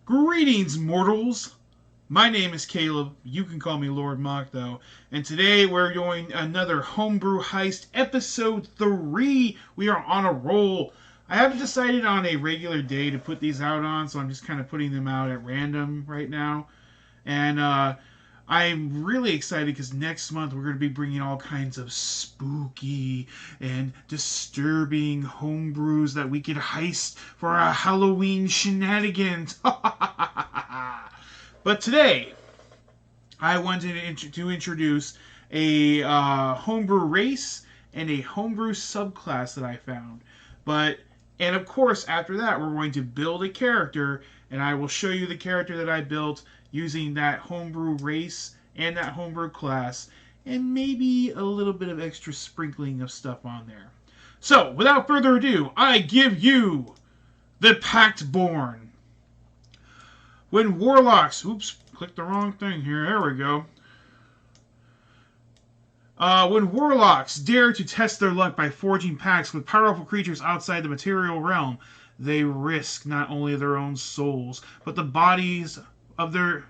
Greetings, mortals! My name is Caleb. You can call me Lord Moch, though. And today we're doing another Homebrew Heist, Episode 3. We are on a roll. I haven't decided on a regular day to put these out on, so I'm just kind of putting them out at random right now. And I'm really excited because next month we're going to be bringing all kinds of spooky and disturbing homebrews that we can heist for our Halloween shenanigans. But today, I wanted to introduce a homebrew race and a homebrew subclass that I found. And of course, after that, we're going to build a character, and I will show you the character that I built using that homebrew race and that homebrew class, and maybe a little bit of extra sprinkling of stuff on there. So, without further ado, I give you the Pactborn. When warlocks, oops, clicked the wrong thing here, there we go. When warlocks dare to test their luck by forging pacts with powerful creatures outside the material realm, they risk not only their own souls, but the bodies of their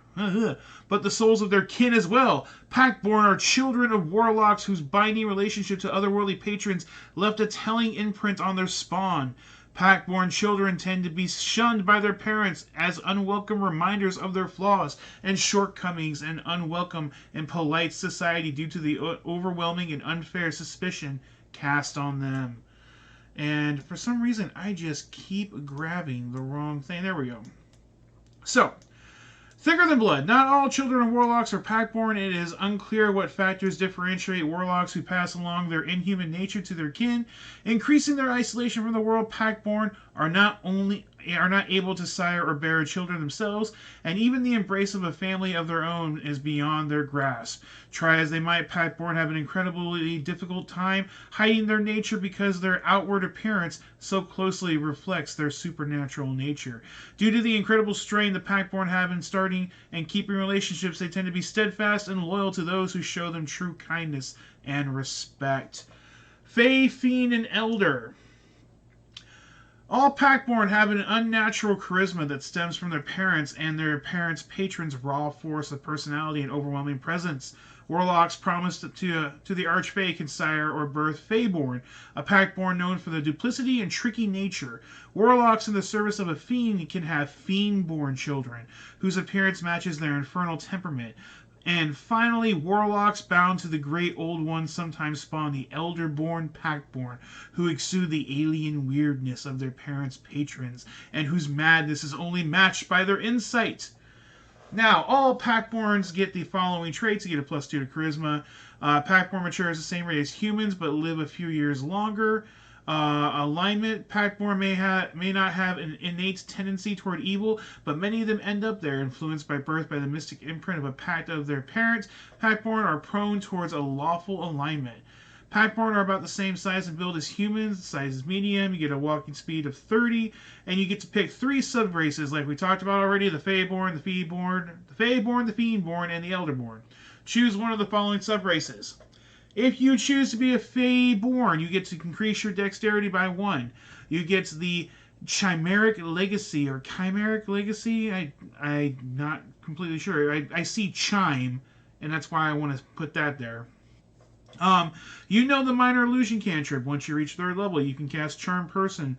but the souls of their kin as well. Pactborn are children of warlocks whose binding relationship to otherworldly patrons left a telling imprint on their spawn. Pactborn children tend to be shunned by their parents as unwelcome reminders of their flaws and shortcomings and unwelcome in polite society due to the overwhelming and unfair suspicion cast on them. And for some reason, I just keep grabbing the wrong thing. There we go. So, thicker than blood. Not all children of warlocks are Pactborn. It is unclear what factors differentiate warlocks who pass along their inhuman nature to their kin, increasing their isolation from the world. Pactborn are not able to sire or bear children themselves, and even the embrace of a family of their own is beyond their grasp. Try as they might, Pactborn have an incredibly difficult time hiding their nature because their outward appearance so closely reflects their supernatural nature. Due to the incredible strain the Pactborn have in starting and keeping relationships, they tend to be steadfast and loyal to those who show them true kindness and respect. Fey, Fiend, and Elder. All Pactborn have an unnatural charisma that stems from their parents and their parents' patrons' raw force of personality and overwhelming presence. Warlocks promise to the Archfey can sire or birth Feyborn, a Pactborn known for their duplicity and tricky nature. Warlocks in the service of a fiend can have Fiendborn children, whose appearance matches their infernal temperament. And finally, warlocks bound to the great old one sometimes spawn the elder-born Pactborn, who exude the alien weirdness of their parents' patrons, and whose madness is only matched by their insight. Now, all Pactborns get the following traits. You get a +2 to Charisma. Pactborn mature at the same rate as humans, but live a few years longer. Alignment. Pactborn may not have an innate tendency toward evil, but many of them end up there, influenced by birth by the mystic imprint of a pact of their parents. Pactborn are prone towards a lawful alignment. Pactborn are about the same size and build as humans. The size is medium. You get a walking speed of 30, and you get to pick 3 sub-races, like we talked about already: the Feyborn, the Fiendborn, and the Elderborn. Choose one of the following sub-races. If you choose to be a Feyborn, you get to increase your dexterity by 1. You get the Chimeric Legacy, or Chimeric Legacy. I'm not completely sure. I see Chime, and that's why I want to put that there. You know the Minor Illusion cantrip. Once you reach 3rd level, you can cast Charm Person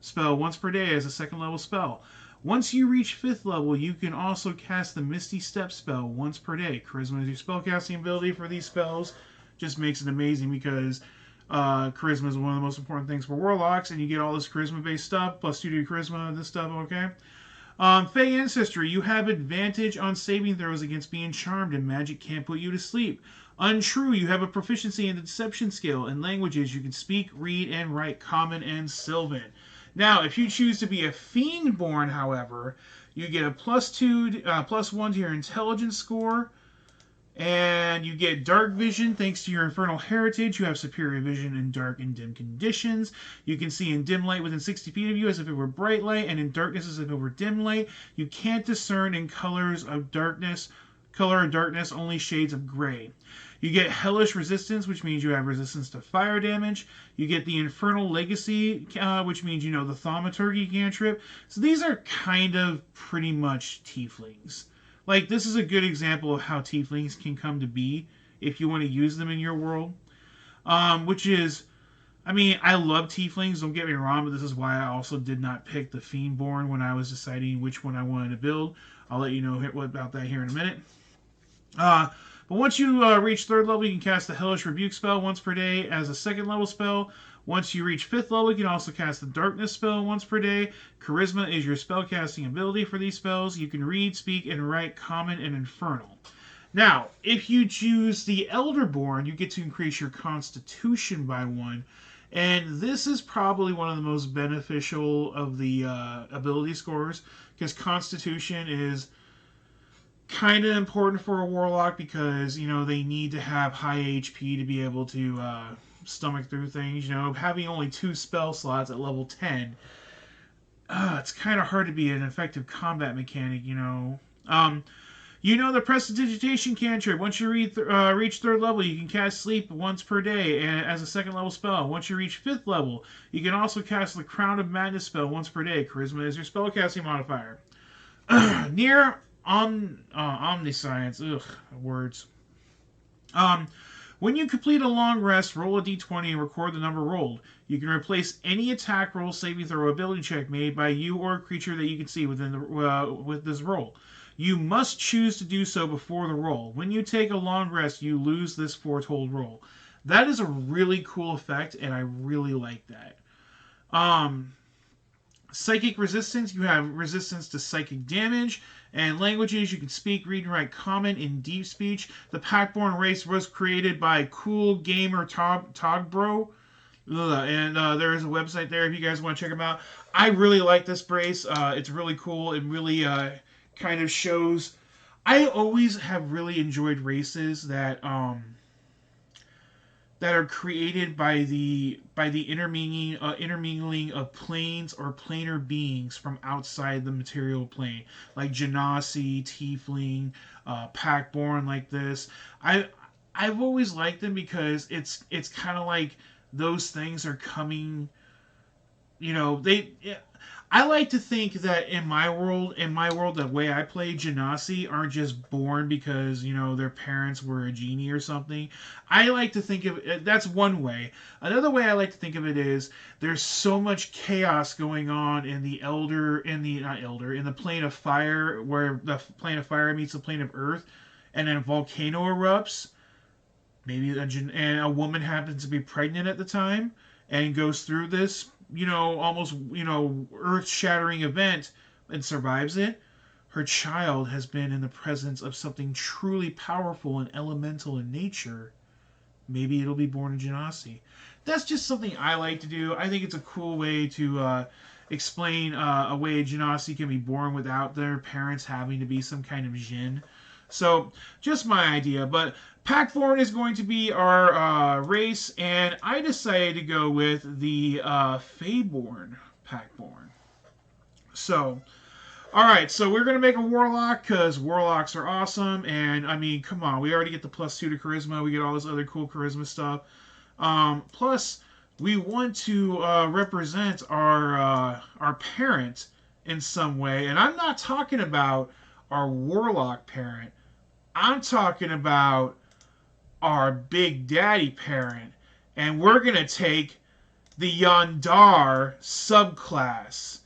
spell once per day as a 2nd level spell. Once you reach 5th level, you can also cast the Misty Step spell once per day. Charisma is your spellcasting ability for these spells. Just makes it amazing because charisma is one of the most important things for warlocks, and you get all this charisma-based stuff, +2 to your charisma, this stuff, okay? Fey Ancestry, you have advantage on saving throws against being charmed, and magic can't put you to sleep. Untrue, you have a proficiency in the deception skill. In languages, you can speak, read, and write Common and Sylvan. Now, if you choose to be a Fiendborn, however, you get a +1 to your intelligence score, and you get dark vision thanks to your infernal heritage. You have superior vision in dark and dim conditions. You can see in dim light within 60 feet of you as if it were bright light, and in darkness as if it were dim light. You can't discern in colors of darkness color of darkness, only shades of gray. You get hellish resistance, which means you have resistance to fire damage. You get the infernal legacy, which means you know the thaumaturgy cantrip. So these are kind of pretty much tieflings. Like, this is a good example of how tieflings can come to be if you want to use them in your world. Which is, I mean, I love tieflings, don't get me wrong, but this is why I also did not pick the Fiendborn when I was deciding which one I wanted to build. I'll let you know about that here in a minute. But once you reach 3rd level, you can cast the Hellish Rebuke spell once per day as a 2nd level spell. Once you reach 5th level, you can also cast the Darkness spell once per day. Charisma is your spellcasting ability for these spells. You can read, speak, and write Common and Infernal. Now, if you choose the Elderborn, you get to increase your Constitution by 1. And this is probably one of the most beneficial of the ability scores, because Constitution is kind of important for a warlock because, you know, they need to have high HP to be able to stomach through things. You know, having only 2 spell slots at level 10, it's kind of hard to be an effective combat mechanic, you know. You know the Prestidigitation cantrip. Once you reach 3rd level, you can cast Sleep once per day as a 2nd level spell. Once you reach 5th level, you can also cast the Crown of Madness spell once per day. Charisma is your spellcasting modifier. Near Omniscience. Ugh, words. When you complete a long rest, roll a d20 and record the number rolled. You can replace any attack roll, saving throw, ability check made by you or a creature that you can see within with this roll. You must choose to do so before the roll. When you take a long rest, you lose this foretold roll. That is a really cool effect, and I really like that. Psychic resistance, you have resistance to psychic damage, and languages, you can speak, read, and write Common in Deep Speech. The Pactborn race was created by Cool Gamer Togbro, and there is a website there if you guys want to check them out. I really like this brace. It's really cool. It really kind of shows. I always have really enjoyed races that are created by the intermingling of planes or planar beings from outside the material plane, like Genasi, Tiefling, Pactborn, like this. I've always liked them because it's kind of like those things are coming. You know, I like to think that in my world, the way I play, Genasi aren't just born because, you know, their parents were a genie or something. I like to think of it, that's one way. Another way I like to think of it is there's so much chaos going on in the plane of fire, where the plane of fire meets the plane of earth, and then a volcano erupts. Maybe and a woman happens to be pregnant at the time and goes through this, you know, almost, you know, earth-shattering event and survives it. Her child has been in the presence of something truly powerful and elemental in nature. Maybe it'll be born in Genasi. That's just something I like to do. I think it's a cool way to explain a way Genasi can be born without their parents having to be some kind of djinn. So, just my idea. But Pactborn is going to be our race, and I decided to go with the Feyborn Pactborn. So, alright, so we're going to make a Warlock, because Warlocks are awesome, and, I mean, come on, we already get the +2 to Charisma, we get all this other cool Charisma stuff. Plus, we want to represent our parent in some way, and I'm not talking about our Warlock parent. I'm talking about our Big Daddy parent, and we're going to take the Yandere subclass.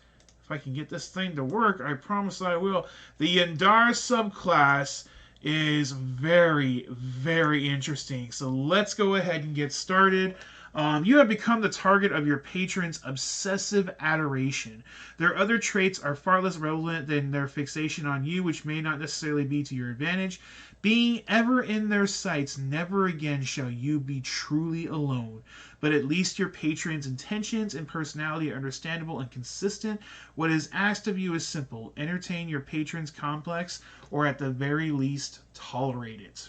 If I can get this thing to work, I promise I will. The Yandere subclass is very, very interesting. So let's go ahead and get started. You have become the target of your patron's obsessive adoration. Their other traits are far less relevant than their fixation on you, which may not necessarily be to your advantage. Being ever in their sights, never again shall you be truly alone. But at least your patron's intentions and personality are understandable and consistent. What is asked of you is simple. Entertain your patron's complex, or at the very least, tolerate it.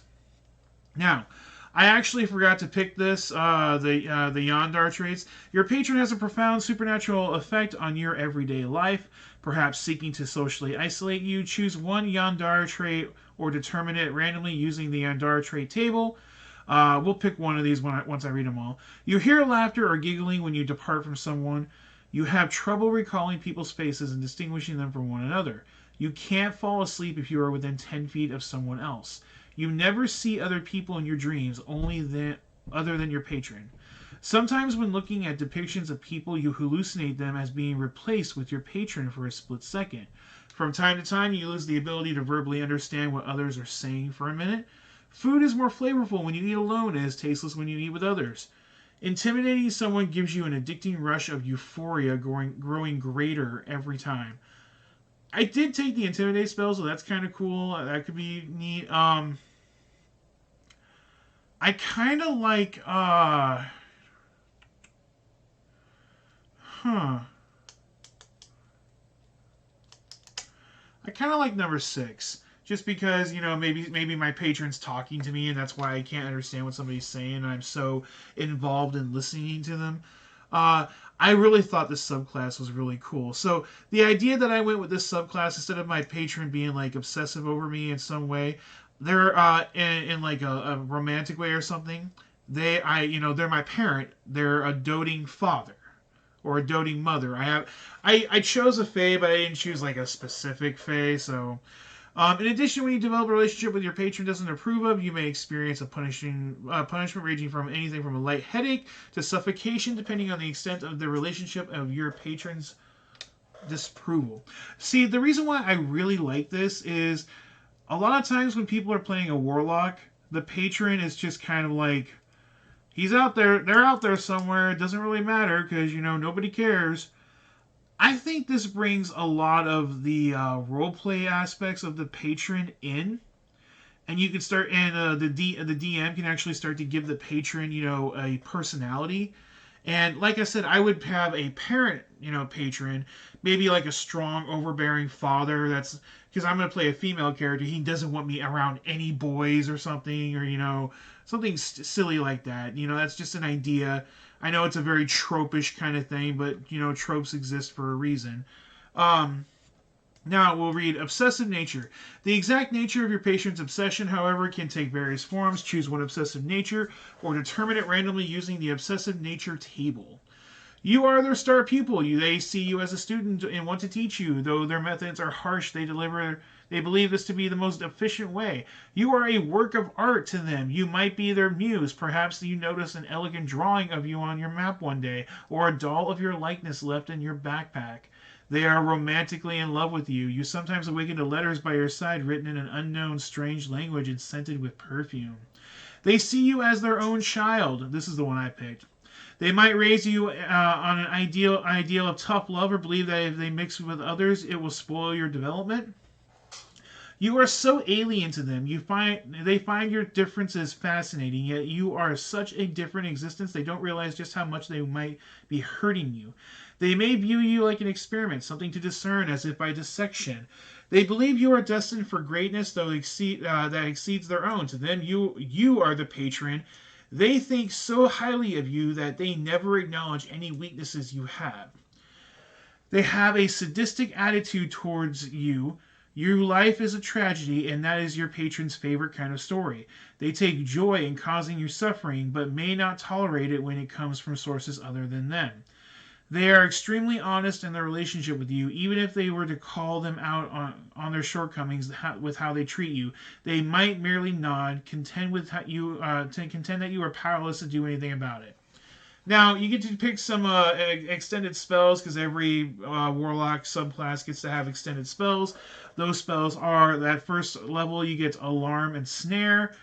Now, I actually forgot to pick this, the Yandere traits. Your patron has a profound supernatural effect on your everyday life. perhaps seeking to socially isolate you. Choose one Yandere trait or determine it randomly using the Yandere trait table. We'll pick one of these once I read them all. You hear laughter or giggling when you depart from someone. You have trouble recalling people's faces and distinguishing them from one another. You can't fall asleep if you are within 10 feet of someone else. You never see other people in your dreams, other than your patron. Sometimes when looking at depictions of people, you hallucinate them as being replaced with your patron for a split second. From time to time, you lose the ability to verbally understand what others are saying for a minute. Food is more flavorful when you eat alone and is tasteless when you eat with others. Intimidating someone gives you an addicting rush of euphoria growing greater every time. I did take the Intimidate spell, so that's kind of cool. That could be neat. I kind of like, I kind of like number 6. Just because, maybe my patron's talking to me and that's why I can't understand what somebody's saying and I'm so involved in listening to them. I really thought this subclass was really cool. So the idea that I went with this subclass instead of my patron being like obsessive over me in some way, they're in like a romantic way or something. They're my parent. They're a doting father or a doting mother. I chose a fae, but I didn't choose like a specific fae. So, in addition, when you develop a relationship with your patron doesn't approve of, you may experience a punishment ranging from anything from a light headache to suffocation, depending on the extent of the relationship of your patron's disapproval. See, the reason why I really like this is a lot of times when people are playing a warlock, the patron is just kind of like, he's out there, they're out there somewhere, it doesn't really matter because, nobody cares. I think this brings a lot of the roleplay aspects of the patron in, and you can start, and the DM can actually start to give the patron, a personality. And like I said, I would have a parent, patron, maybe like a strong, overbearing father. That's because I'm going to play a female character. He doesn't want me around any boys or something, or something silly like that. That's just an idea. I know it's a very tropish kind of thing, but tropes exist for a reason. Now we'll read obsessive nature. The exact nature of your patient's obsession, however, can take various forms. Choose one obsessive nature or determine it randomly using the obsessive nature table. You are their star pupil. They see you as a student and want to teach you. Though their methods are harsh, they believe this to be the most efficient way. You are a work of art to them. You might be their muse. Perhaps you notice an elegant drawing of you on your map one day, or a doll of your likeness left in your backpack. They are romantically in love with you. You sometimes awaken to letters by your side written in an unknown, strange language and scented with perfume. They see you as their own child. This is the one I picked. They might raise you on an ideal of tough love or believe that if they mix with others, it will spoil your development. You are so alien to them. They find your differences fascinating, yet you are such a different existence they don't realize just how much they might be hurting you. They may view you like an experiment, something to discern as if by dissection. They believe you are destined for greatness, though that exceeds their own. To them, you are the patron. They think so highly of you that they never acknowledge any weaknesses you have. They have a sadistic attitude towards you. Your life is a tragedy, and that is your patron's favorite kind of story. They take joy in causing you suffering, but may not tolerate it when it comes from sources other than them. They are extremely honest in their relationship with you, even if they were to call them out on their shortcomings with how they treat you. They might merely nod, contend that you are powerless to do anything about it. Now, you get to pick some extended spells, because every Warlock subclass gets to have extended spells. Those spells are, that first level, you get Alarm and Snare.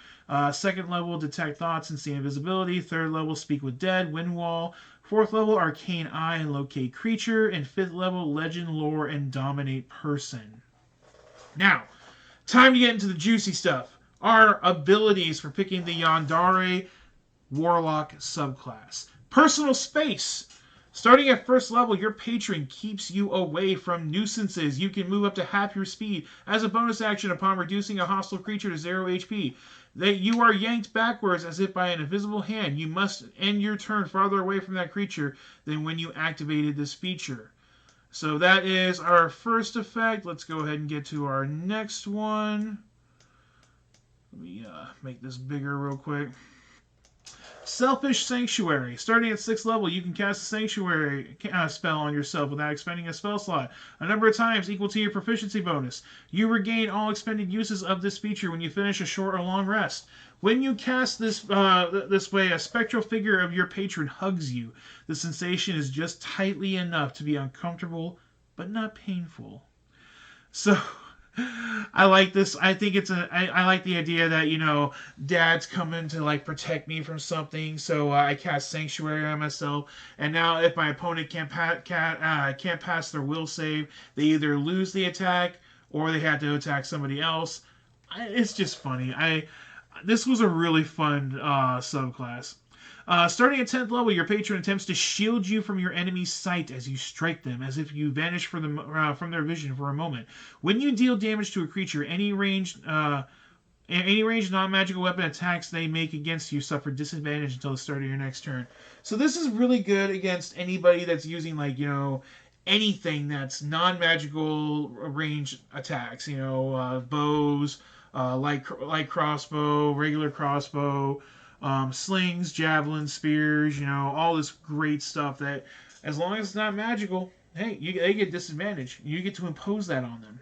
Second level, Detect Thoughts and See Invisibility. Third level, Speak with Dead, Wind Wall. Fourth level, Arcane Eye and Locate Creature. And fifth level, Legend, Lore, and Dominate Person. Now, time to get into the juicy stuff. Our abilities for picking the Yandere Warlock subclass. Personal space. Starting at first level, your patron keeps you away from nuisances. You can move up to half your speed. As a bonus action, upon reducing a hostile creature to 0 HP, you are yanked backwards as if by an invisible hand. You must end your turn farther away from that creature than when you activated this feature. So that is our first effect. Let's go ahead and get to our next one. Let me make this bigger real quick. Selfish Sanctuary. Starting at 6th level, you can cast a Sanctuary spell on yourself without expending a spell slot, a number of times equal to your proficiency bonus. You regain all expended uses of this feature when you finish a short or long rest. When you cast this way, a spectral figure of your patron hugs you. The sensation is just tightly enough to be uncomfortable, but not painful. So I like this. I think I like the idea that dad's coming to like protect me from something. So I cast Sanctuary on myself, and now if my opponent can't pass their will save, they either lose the attack or they have to attack somebody else. It's just funny. This was a really fun subclass. Starting at 10th level, your patron attempts to shield you from your enemy's sight as you strike them, as if you vanish from their vision for a moment. When you deal damage to a creature, any ranged non-magical weapon attacks they make against you suffer disadvantage until the start of your next turn. So this is really good against anybody that's using anything that's non-magical range attacks. Bows, light crossbow, regular crossbow. Slings, javelins, spears, all this great stuff that, as long as it's not magical, hey, they get disadvantage. You get to impose that on them.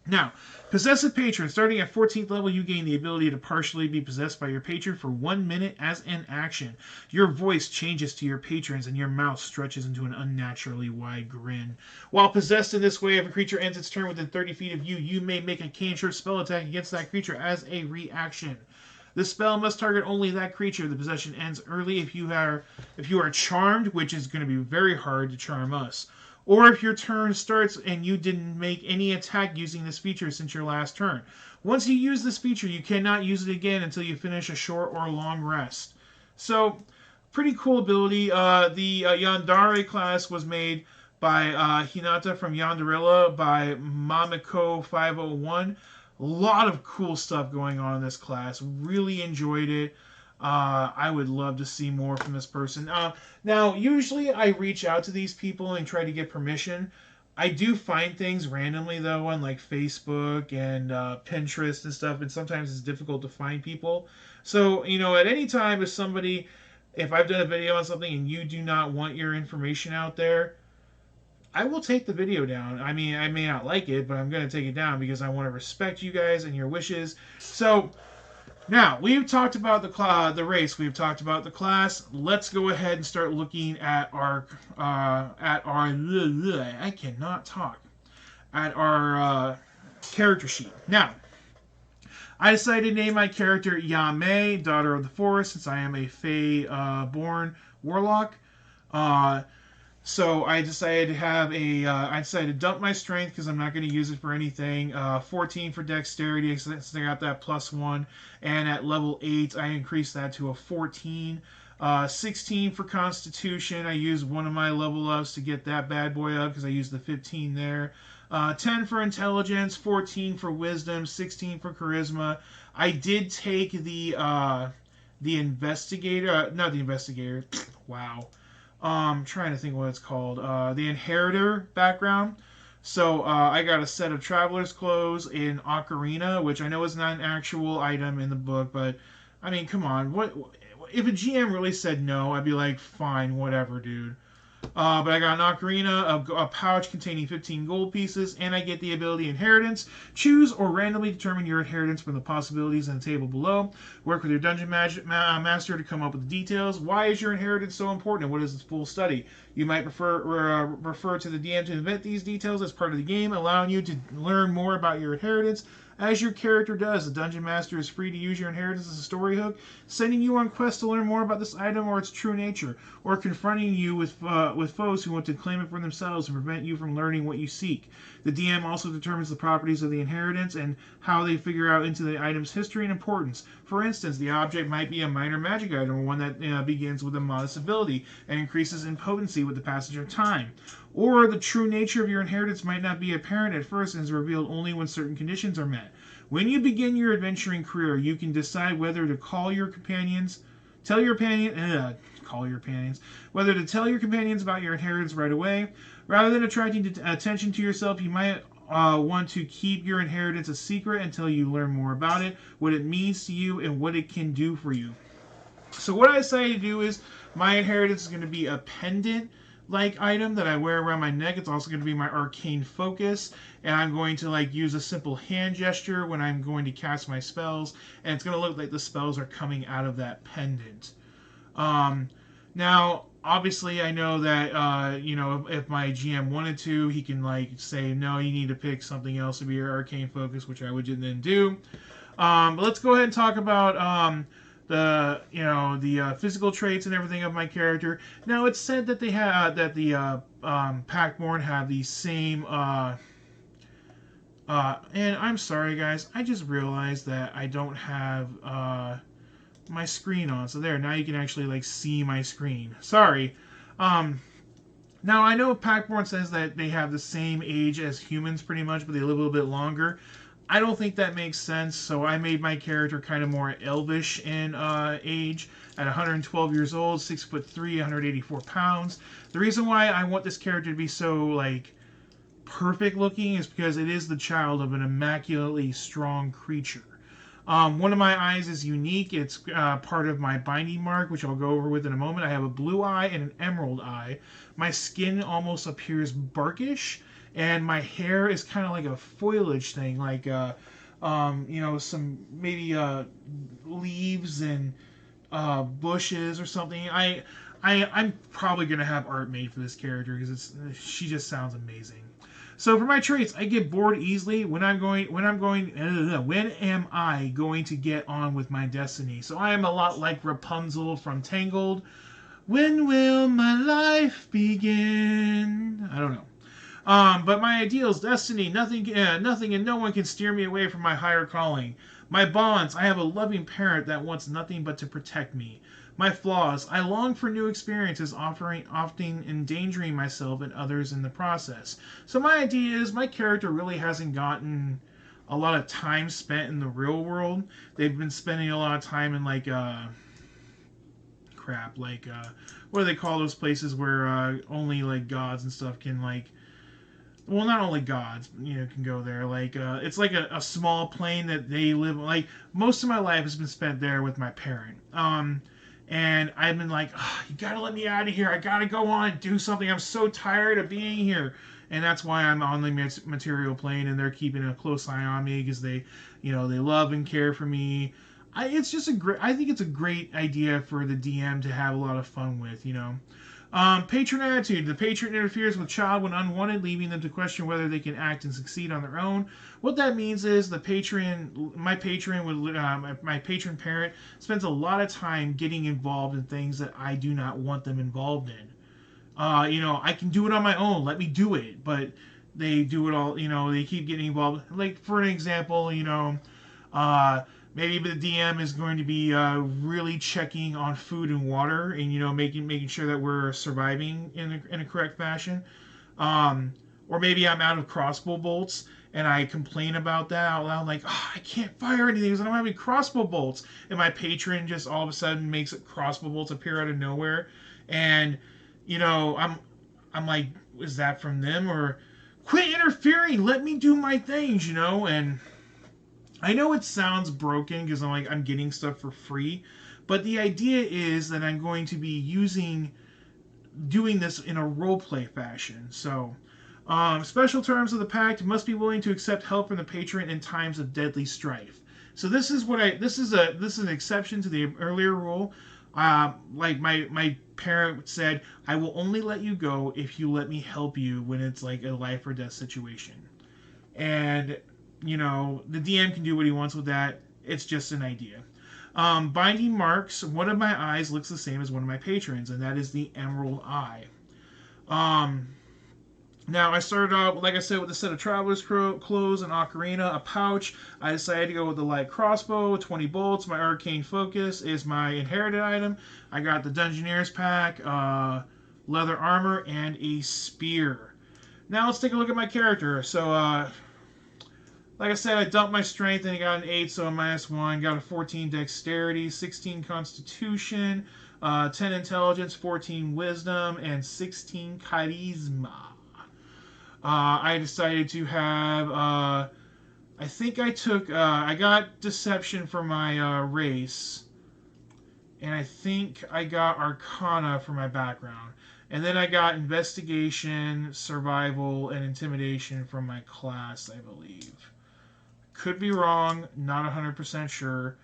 Now, Possessive Patron. Starting at 14th level, you gain the ability to partially be possessed by your patron for 1 minute as an action. Your voice changes to your patrons, and your mouth stretches into an unnaturally wide grin. While possessed in this way, if a creature ends its turn within 30 feet of you, you may make a cantrip spell attack against that creature as a reaction. This spell must target only that creature. The possession ends early if you are charmed, which is going to be very hard to charm us. Or if your turn starts and you didn't make any attack using this feature since your last turn. Once you use this feature, you cannot use it again until you finish a short or long rest. So, pretty cool ability. The Yandere class was made by Hinata from Yanderella by Mamiko501. A lot of cool stuff going on in this class. Really enjoyed it. I would love to see more from this person. Now, usually I reach out to these people and try to get permission. I do find things randomly, though, on like Facebook and Pinterest and stuff, and sometimes it's difficult to find people. So, at any time, if I've done a video on something and you do not want your information out there, I will take the video down. I mean, I may not like it, but I'm going to take it down because I want to respect you guys and your wishes. So, now, we've talked about the race. We've talked about the class. Let's go ahead and start looking at our I cannot talk. At our character sheet. Now, I decided to name my character Yame, Daughter of the Forest, since I am a Fae-born warlock. So I decided to dump my strength because I'm not going to use it for anything. 14 for dexterity since I got that +1, and at level 8 I increased that to a 14. 16 for constitution. I used one of my level ups to get that bad boy up because I used the 15 there. 10 for intelligence, 14 for wisdom, 16 for charisma. I did take the investigator, not the investigator. Wow. I'm trying to think what it's called. The Inheritor background. So I got a set of Traveler's Clothes in Ocarina, which I know is not an actual item in the book, but I mean, come on. What if a GM really said no? I'd be like, fine, whatever, dude. But I got an Ocarina, a pouch containing 15 gold pieces, and I get the ability Inheritance. Choose or randomly determine your inheritance from the possibilities in the table below. Work with your dungeon master to come up with the details. Why is your inheritance so important, and what is its full study? You might refer to the DM to invent these details as part of the game, allowing you to learn more about your inheritance. As your character does, the Dungeon Master is free to use your inheritance as a story hook, sending you on quests to learn more about this item or its true nature, or confronting you with foes who want to claim it for themselves and prevent you from learning what you seek. The DM also determines the properties of the inheritance and how they figure out into the item's history and importance. For instance, the object might be a minor magic item, or one that begins with a modest ability and increases in potency with the passage of time. Or the true nature of your inheritance might not be apparent at first and is revealed only when certain conditions are met. When you begin your adventuring career, you can decide whether to whether to tell your companions about your inheritance right away, Rather than attracting attention to yourself, you might want to keep your inheritance a secret until you learn more about it, what it means to you, and what it can do for you. So what I decided to do is my inheritance is going to be a pendant like item that I wear around my neck. It's also going to be my arcane focus, and I'm going to like use a simple hand gesture when I'm going to cast my spells, and it's going to look like the spells are coming out of that pendant. Um, Now, obviously, I know that if my GM wanted to, he can like say, no, you need to pick something else to be your arcane focus, which I would then do. But let's go ahead and talk about the physical traits and everything of my character. Now, it's said that they have that the Pactborn have the same. And I'm sorry, guys. I just realized that I don't have my screen on. So there, now you can actually like see my screen. Sorry. Um, Now I know Pactborn says that they have the same age as humans pretty much, but they live a little bit longer. I don't think that makes sense, so I made my character kind of more elvish in age at 112 years old, 6'3", 184 pounds. The reason why I want this character to be so like perfect looking is because it is the child of an immaculately strong creature. One of my eyes is unique. It's part of my binding mark, which I'll go over with in a moment. I have a blue eye and an emerald eye. My skin almost appears barkish, and my hair is kind of like a foliage thing, like some maybe leaves and bushes or something. I'm probably gonna have art made for this character because she just sounds amazing. So for my traits, I get bored easily when am I going to get on with my destiny? So I am a lot like Rapunzel from Tangled. When will my life begin? I don't know. But my ideals, destiny, nothing and no one can steer me away from my higher calling. My bonds, I have a loving parent that wants nothing but to protect me. My flaws, I long for new experiences, often endangering myself and others in the process. So my idea is my character really hasn't gotten a lot of time spent in the real world. They've been spending a lot of time in like what do they call those places where only like gods and stuff can like, well, not only gods can go there, like it's like a small plane that they live, like most of my life has been spent there with my parent. And I've been like, oh, you gotta let me out of here, I gotta go on and do something, I'm so tired of being here. And that's why I'm on the material plane, and they're keeping a close eye on me because they love and care for me. It's just I think it's a great idea for the DM to have a lot of fun with. Patron attitude. The patron interferes with child when unwanted, leaving them to question whether they can act and succeed on their own. What that means is my patron parent spends a lot of time getting involved in things that I do not want them involved in. I can do it on my own. Let me do it. But they do it all. They keep getting involved. Like for an example, maybe the DM is going to be really checking on food and water, and making sure that we're surviving in a correct fashion. Or maybe I'm out of crossbow bolts and I complain about that out loud, like, oh, I can't fire anything because I don't have any crossbow bolts. And my patron just all of a sudden makes crossbow bolts appear out of nowhere, and I'm like, is that from them, or quit interfering? Let me do my things, and. I know it sounds broken because I'm getting stuff for free, but the idea is that I'm going to be doing this in a roleplay fashion. So, special terms of the pact: must be willing to accept help from the patron in times of deadly strife. So this is an exception to the earlier rule. Like my parent said, I will only let you go if you let me help you when it's like a life or death situation, and the DM can do what he wants with that. It's just an idea. Binding marks. One of my eyes looks the same as one of my patrons, and that is the emerald eye. Now, I started out, like I said, with a set of traveler's clothes, an ocarina, a pouch. I decided to go with the light crossbow, 20 bolts. My arcane focus is my inherited item. I got the Dungeoneer's pack, leather armor, and a spear. Now, let's take a look at my character. So, like I said, I dumped my strength and I got an 8, so a -1. Got a 14 dexterity, 16 constitution, 10 intelligence, 14 wisdom, and 16 charisma. I decided to have. I think I took. I got Deception for my race, and I think I got Arcana for my background. And then I got Investigation, Survival, and Intimidation from my class, I believe. Could be wrong, not 100% sure.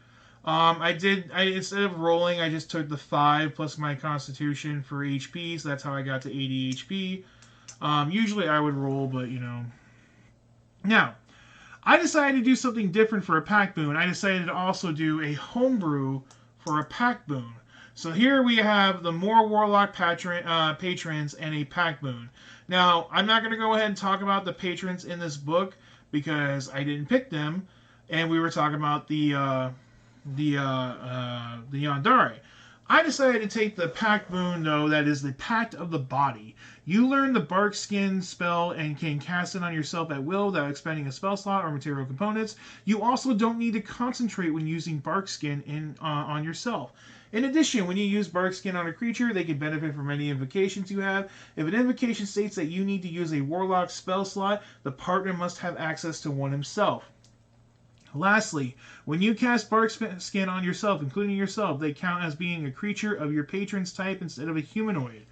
I instead of rolling, I just took the 5 plus my Constitution for HP, so that's how I got to 80 HP. Usually I would roll, but you know. Now, I decided to do something different for a pack boon. I decided to also do a homebrew for a pack boon. So here we have the more warlock patrons and a pack boon. Now, I'm not going to go ahead and talk about the patrons in this book because I didn't pick them, and we were talking about the Yandere. I decided to take the pack boon though, that is the Pact of the Body. You learn the bark skin spell and can cast it on yourself at will without expending a spell slot or material components. You also don't need to concentrate when using bark skin on yourself. In addition, when you use bark skin on a creature, they can benefit from any invocations you have. If an invocation states that you need to use a warlock spell slot, the partner must have access to one himself. Lastly, when you cast bark skin on yourself, including yourself, they count as being a creature of your patron's type instead of a humanoid.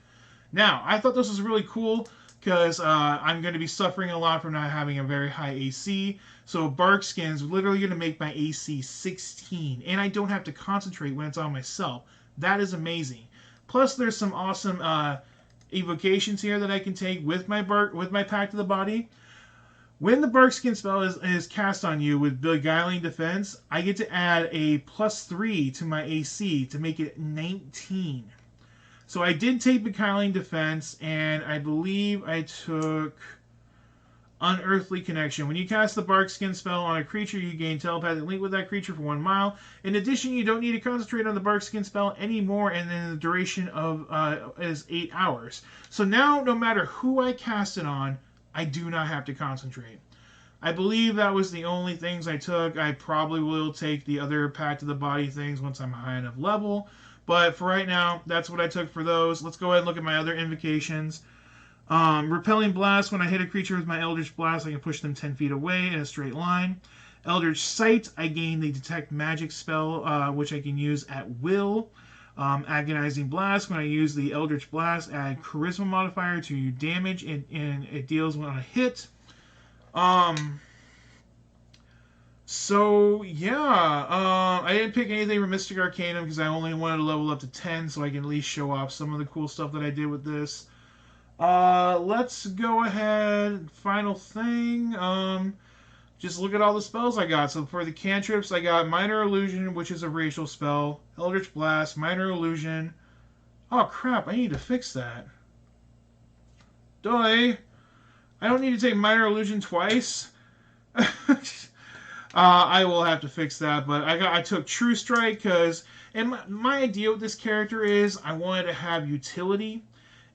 Now, I thought this was really cool because I'm going to be suffering a lot from not having a very high AC. So bark skin is literally going to make my AC 16, and I don't have to concentrate when it's on myself. That is amazing. Plus, there's some awesome evocations here that I can take with my Pact of the Body. When the bark skin spell is cast on you with Beguiling Defense, I get to add a +3 to my AC to make it 19. So I did take Beguiling Defense, and I believe I took Unearthly Connection. When you cast the bark skin spell on a creature, you gain telepathic link with that creature for 1 mile. In addition, you don't need to concentrate on the bark skin spell anymore, and then the duration of is 8 hours. So now, no matter who I cast it on, I do not have to concentrate. I believe that was the only things I took. I probably will take the other Pact of the Body things once I'm high enough level. But for right now, that's what I took for those. Let's go ahead and look at my other invocations. Repelling Blast. When I hit a creature with my Eldritch Blast, I can push them 10 feet away in a straight line. Eldritch Sight. I gain the Detect Magic spell, which I can use at will. Agonizing Blast. When I use the Eldritch Blast, add Charisma modifier to damage, and it deals on a hit. So yeah, I didn't pick anything from Mystic Arcanum because I only wanted to level up to 10 so I can at least show off some of the cool stuff that I did with this. Let's go ahead. Final thing. Just look at all the spells I got. So for the cantrips, I got Minor Illusion, which is a racial spell. Eldritch Blast, Minor Illusion. Oh crap, I need to fix that. Duh. I don't need to take Minor Illusion twice. I will have to fix that, but I took True Strike because, and my idea with this character is I wanted to have utility,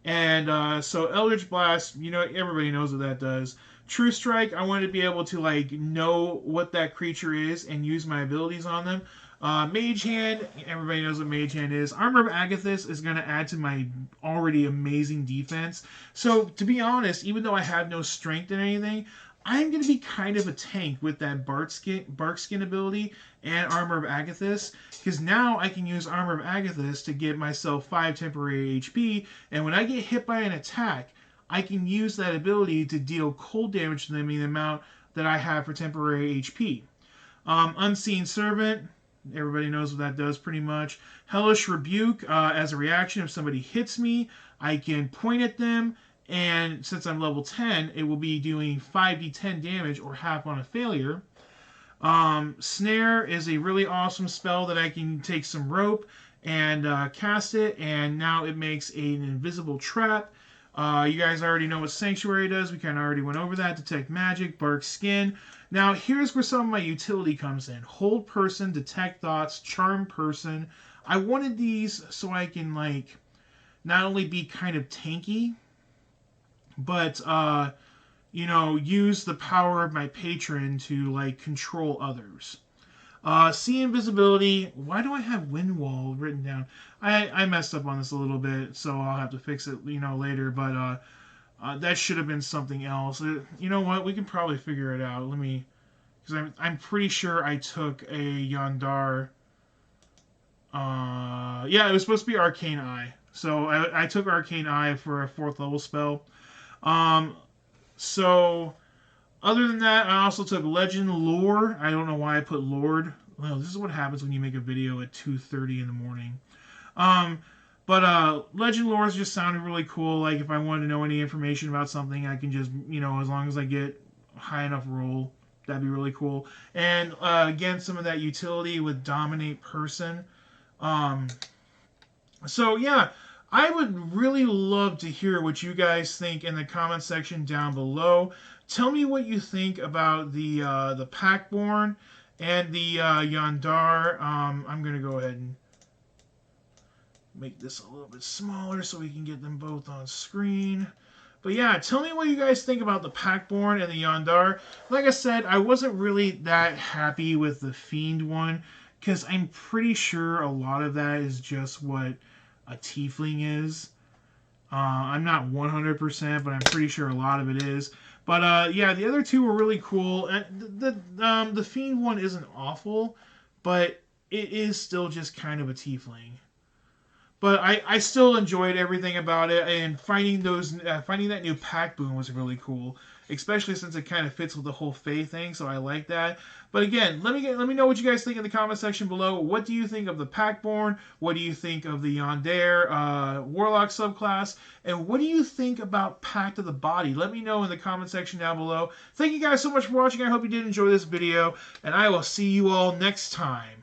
and so Eldritch Blast, you know, everybody knows what that does. True Strike, I wanted to be able to like know what that creature is and use my abilities on them. Mage Hand, everybody knows what Mage Hand is. Armor of Agathis is going to add to my already amazing defense. So to be honest, even though I have no strength in anything, I'm going to be kind of a tank with that bark skin ability and Armor of Agathis, because now I can use Armor of Agathis to get myself 5 temporary HP, and when I get hit by an attack, I can use that ability to deal cold damage to them in the amount that I have for temporary HP. Unseen Servant, everybody knows what that does pretty much. Hellish Rebuke, as a reaction, if somebody hits me, I can point at them, and since I'm level 10, it will be doing 5d10 damage or half on a failure. Snare is a really awesome spell that I can take some rope and cast it, and now it makes an invisible trap. You guys already know what Sanctuary does. We kind of already went over that. Detect Magic, Bark Skin. Now, here's where some of my utility comes in. Hold Person, Detect Thoughts, Charm Person. I wanted these so I can, like, not only be kind of tanky, but, you know, use the power of my patron to, like, control others. See Invisibility. Why do I have Wind Wall written down? I messed up on this a little bit, so I'll have to fix it, you know, later. But That should have been something else. You know what? We can probably figure it out. Let me, because I'm pretty sure I took a Yandere. Yeah, it was supposed to be Arcane Eye. So I took Arcane Eye for a 4th level spell. Um, so other than that, I also took Legend Lore. I don't know why I put Lord. Well, this is what happens when you make a video at 2:30 in the morning. Um, but Legend Lores just sounded really cool. Like if I wanted to know any information about something, I can just, as long as I get high enough roll, that'd be really cool. And again, some of that utility with Dominate Person. Um, so yeah, I would really love to hear what you guys think in the comment section down below. Tell me what you think about the Pactborn and the Yandere. I'm gonna go ahead and make this a little bit smaller so we can get them both on screen. But yeah, tell me what you guys think about the Pactborn and the Yandere. Like I said, I wasn't really that happy with the Fiend one, because I'm pretty sure a lot of that is just what a Tiefling is. I'm not 100%, but I'm pretty sure a lot of it is. But yeah, the other two were really cool. The Fiend one isn't awful, but it is still just kind of a Tiefling. But I still enjoyed everything about it, and finding that new pack boon was really cool, especially since it kind of fits with the whole Fae thing. So I like that. But again, let me know what you guys think in the comment section below. What do you think of the Pactborn? What do you think of the Yandere Warlock subclass? And what do you think about Pact of the Body? Let me know in the comment section down below. Thank you guys so much for watching. I hope you did enjoy this video, and I will see you all next time.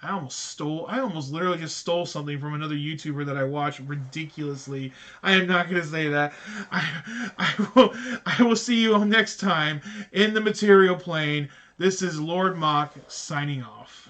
I almost literally just stole something from another YouTuber that I watch ridiculously. I am not going to say that. I will see you all next time in the material plane. This is Lord Moch signing off.